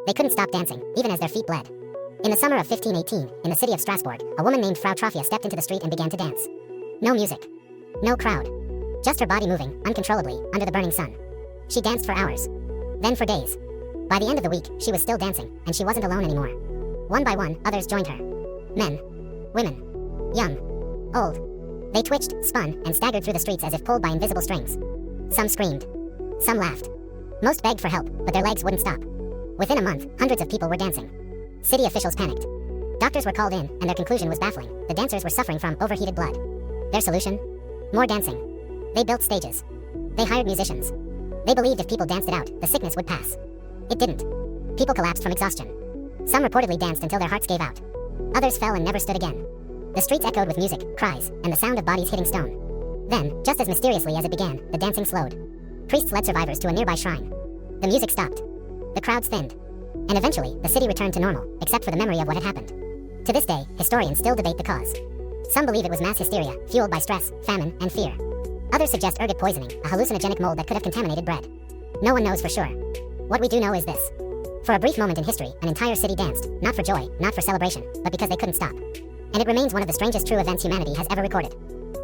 They couldn't stop dancing, even as their feet bled. In the summer of 1518, in the city of Strasbourg, a woman named Frau Trophia stepped into the street and began to dance. No music. No crowd. Just her body moving, uncontrollably, under the burning sun. She danced for hours. Then for days. By the end of the week, she was still dancing, and she wasn't alone anymore. One by one, others joined her. Men. Women. Young. Old. They twitched, spun, and staggered through the streets as if pulled by invisible strings. Some screamed. Some laughed. Most begged for help, but their legs wouldn't stop. Within a month, hundreds of people were dancing. City officials panicked. Doctors were called in, and their conclusion was baffling. The dancers were suffering from overheated blood. Their solution? More dancing. They built stages. They hired musicians. They believed if people danced it out, the sickness would pass. It didn't. People collapsed from exhaustion. Some reportedly danced until their hearts gave out. Others fell and never stood again. The streets echoed with music, cries, and the sound of bodies hitting stone. Then, just as mysteriously as it began, the dancing slowed. Priests led survivors to a nearby shrine. The music stopped. The crowds thinned. And eventually, the city returned to normal, except for the memory of what had happened. To this day, historians still debate the cause. Some believe it was mass hysteria, fueled by stress, famine, and fear. Others suggest ergot poisoning, a hallucinogenic mold that could have contaminated bread. No one knows for sure. What we do know is this. For a brief moment in history, an entire city danced, not for joy, not for celebration, but because they couldn't stop. And it remains one of the strangest true events humanity has ever recorded.